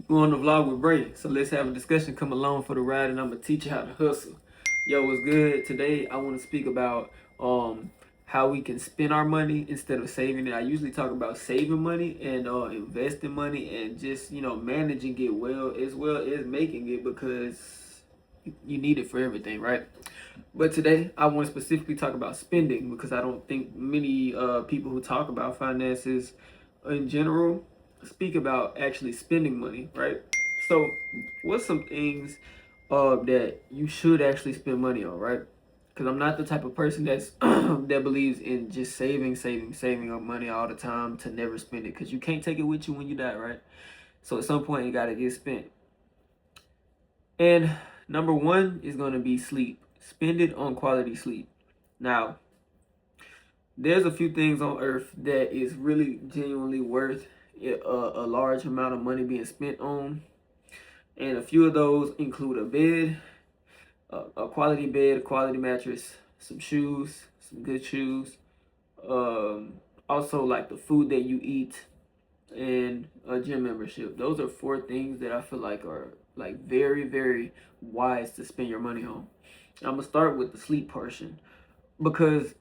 We're on the vlog with Bray, so let's have a discussion. Come along for the ride, and I'm gonna teach you how to hustle. Yo, what's good? Today I want to speak about how we can spend our money instead of saving it. I usually talk about saving money and investing money and just managing it well as making it because you need it for everything, right? But today I want to specifically talk about spending because I don't think many people who talk about finances in general speak about actually spending money, right? So, what's some things that you should actually spend money on, right? Because I'm not the type of person that's that believes in just saving up money all the time to never spend it. Because you can't take it with you when you die, right? So at some point it gotta get spent. And number one is gonna be sleep. Spend it on quality sleep. Now, there's a few things on earth that is really genuinely worth a large amount of money being spent on, and a few of those include a bed, a quality bed, a quality mattress, some shoes, some good shoes, also like the food that you eat, and a gym membership. Those are four things that I feel like are like very wise to spend your money on. I'm gonna start with the sleep portion because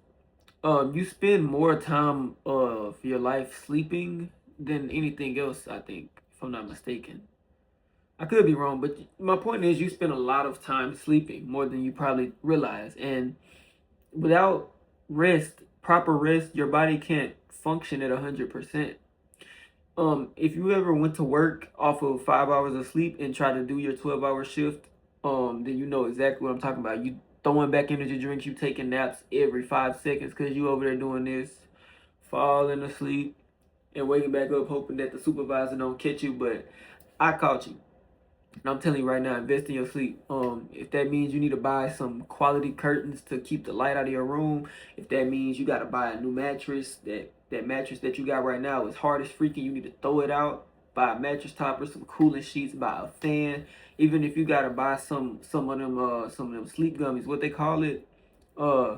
you spend more time of your life sleeping than anything else, I think, if I'm not mistaken. I could be wrong, but my point is you spend a lot of time sleeping, more than you probably realize. And without rest, proper rest, your body can't function at 100%. If you ever went to work off of 5 hours of sleep and try to do your 12-hour shift, then you know exactly what I'm talking about. You throwing back energy drinks, you taking naps every 5 seconds because you over there doing this, falling asleep and waking back up hoping that the supervisor don't catch you, but I caught you. And I'm telling you right now, invest in your sleep. If that means you need to buy some quality curtains to keep the light out of your room, if that means you got to buy a new mattress, that mattress that you got right now is hard as freaking, you need to throw it out. Buy a mattress topper, some cooling sheets, buy a fan. Even if you got to buy some of them sleep gummies, what they call it, uh,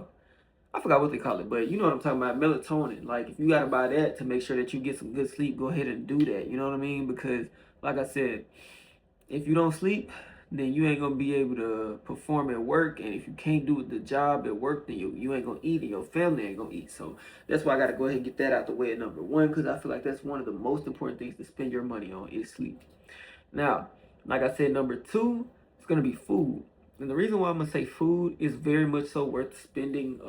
I forgot what they call it, but you know what I'm talking about, melatonin. Like if you got to buy that to make sure that you get some good sleep, go ahead and do that. You know what I mean? Because like I said, if you don't sleep, then you ain't gonna be able to perform at work. And if you can't do the job at work, then you ain't gonna eat and your family ain't gonna eat. So that's why I gotta go ahead and get that out the way at number one, because I feel like that's one of the most important things to spend your money on is sleep. Now, like I said, number two, it's gonna be food. And the reason why I'm gonna say food is very much so worth spending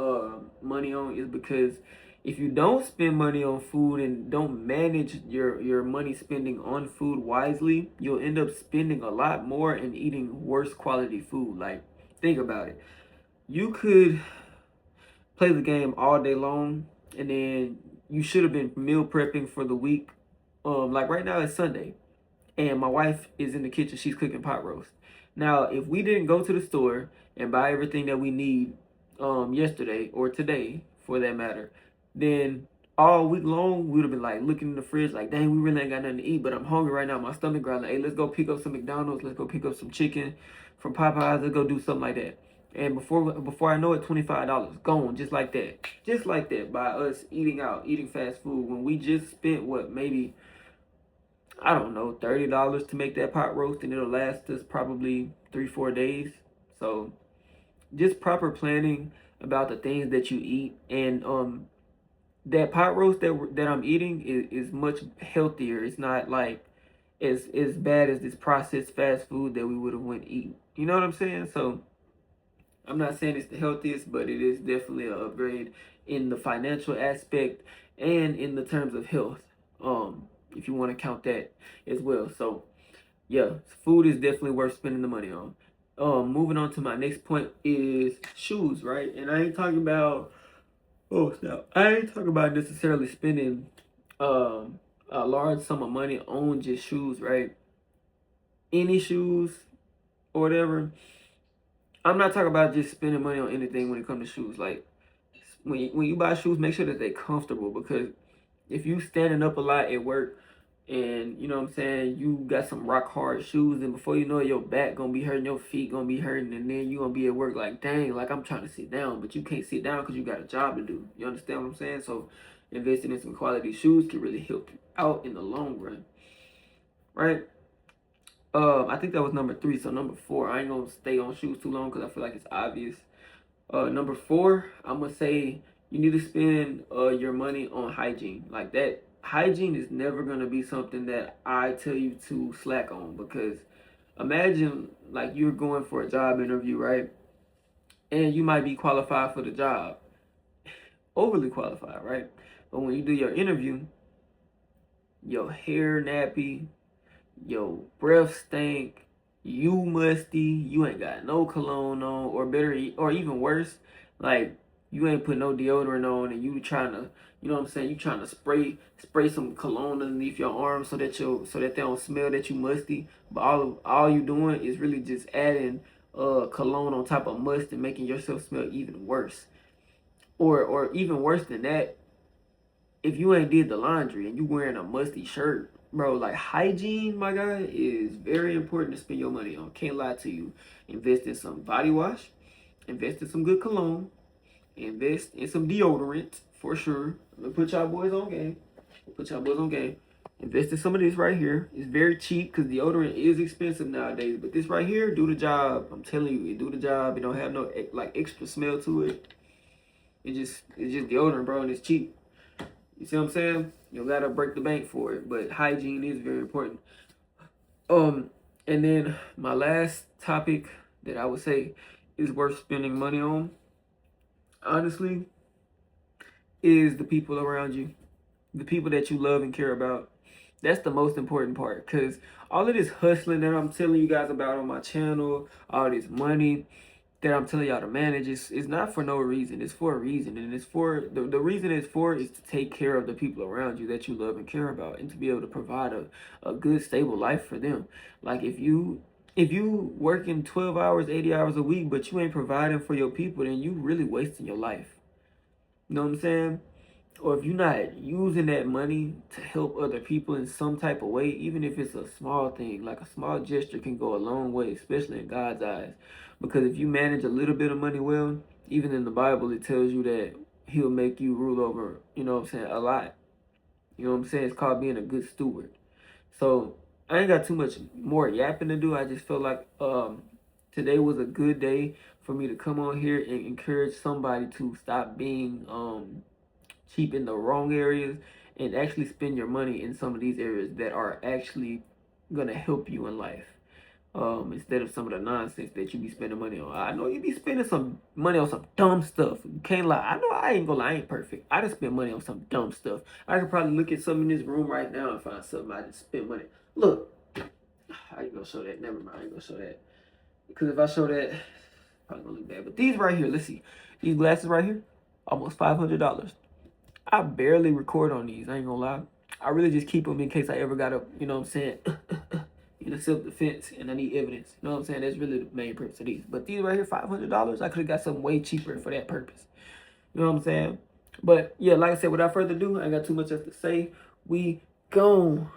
money on is because if you don't spend money on food and don't manage your money spending on food wisely, you'll end up spending a lot more and eating worse quality food. Like, think about it. You could play the game all day long and then you should have been meal prepping for the week. Like right now it's Sunday and my wife is in the kitchen. She's cooking pot roast. Now, if we didn't go to the store and buy everything that we need yesterday or today, for that matter, then all week long we would have been like looking in the fridge like, dang, we really ain't got nothing to eat, but I'm hungry right now. My stomach growling. Hey, let's go pick up some McDonald's. Let's go pick up some chicken from Popeyes. Let's go do something like that. And before I know it, $25 gone just like that by us eating out, eating fast food when we just spent what maybe I don't know, $30 to make that pot roast, and it'll last us probably 3-4 days. So just proper planning about the things that you eat, and that pot roast that I'm eating is much healthier. It's not like as bad as this processed fast food that we would have went eat. You know what I'm saying? So I'm not saying it's the healthiest, but it is definitely an upgrade in the financial aspect and in the terms of health. If you want to count that as well. So yeah, food is definitely worth spending the money on. Moving on to my next point is shoes, right? And I ain't talking about I ain't talking about necessarily spending a large sum of money on just shoes, right? Any shoes or whatever. I'm not talking about just spending money on anything when it comes to shoes. Like when you buy shoes, make sure that they're comfortable because if you standing up a lot at work and you know what I'm saying, you got some rock hard shoes and before you know it, your back gonna be hurting, your feet gonna be hurting, and then you gonna be at work like, dang, like I'm trying to sit down, but you can't sit down because you got a job to do. You understand what I'm saying? So investing in some quality shoes can really help you out in the long run, right? I think that was number 3. So number 4, I ain't gonna stay on shoes too long because I feel like it's obvious. Number 4, I'm gonna say you need to spend your money on hygiene. Like that, hygiene is never gonna be something that I tell you to slack on, because imagine like you're going for a job interview, right? And you might be qualified for the job, overly qualified, right? But when you do your interview, your hair nappy, your breath stink, you musty, you ain't got no cologne on, or better, or even worse, like you ain't put no deodorant on, and you trying to, you know what I'm saying, you trying to spray some cologne underneath your arm so that they don't smell that you musty, but all you doing is really just adding cologne on top of must and making yourself smell even worse. Or even worse than that, if you ain't did the laundry and you wearing a musty shirt, bro, like hygiene, my guy, is very important to spend your money on. Can't lie to you. Invest in some body wash, invest in some good cologne, invest in some deodorant for sure. Put y'all boys on game. Put y'all boys on game. Invest in some of this right here. It's very cheap because deodorant is expensive nowadays. But this right here, do the job. I'm telling you, it do the job. It don't have no like extra smell to it. It's just deodorant, bro, and it's cheap. You see what I'm saying? You gotta break the bank for it, but hygiene is very important. And then my last topic that I would say is worth spending money on, honestly, is the people around you, the people that you love and care about. That's the most important part, because all of this hustling that I'm telling you guys about on my channel, all this money that I'm telling y'all to manage is not for no reason. It's for a reason. And it's for the reason it's for is to take care of the people around you that you love and care about, and to be able to provide a good stable life for them. Like if you working 12 hours, 80 hours a week, but you ain't providing for your people, then you really wasting your life. You know what I'm saying? Or if you're not using that money to help other people in some type of way, even if it's a small thing, like a small gesture can go a long way, especially in God's eyes. Because if you manage a little bit of money well, even in the Bible, it tells you that He'll make you rule over, you know what I'm saying, a lot. You know what I'm saying? It's called being a good steward. So I ain't got too much more yapping to do. I just felt like today was a good day for me to come on here and encourage somebody to stop being cheap in the wrong areas and actually spend your money in some of these areas that are actually gonna help you in life. Instead of some of the nonsense that you be spending money on. I know you be spending some money on some dumb stuff. You can't lie. I know I ain't gonna lie, I ain't perfect. I just spend money on some dumb stuff. I could probably look at something in this room right now and find something I just spent money. Look, I ain't gonna show that. Never mind, I ain't gonna show that. Because if I show that, it's probably gonna look bad. But these right here, let's see. These glasses right here, almost $500. I barely record on these, I ain't gonna lie. I really just keep them in case I ever gotta, you know what I'm saying, in a self-defense and I need evidence. You know what I'm saying? That's really the main purpose of these. But these right here, $500, I could have got something way cheaper for that purpose. You know what I'm saying? But yeah, like I said, without further ado, I ain't got too much else to say. We gone.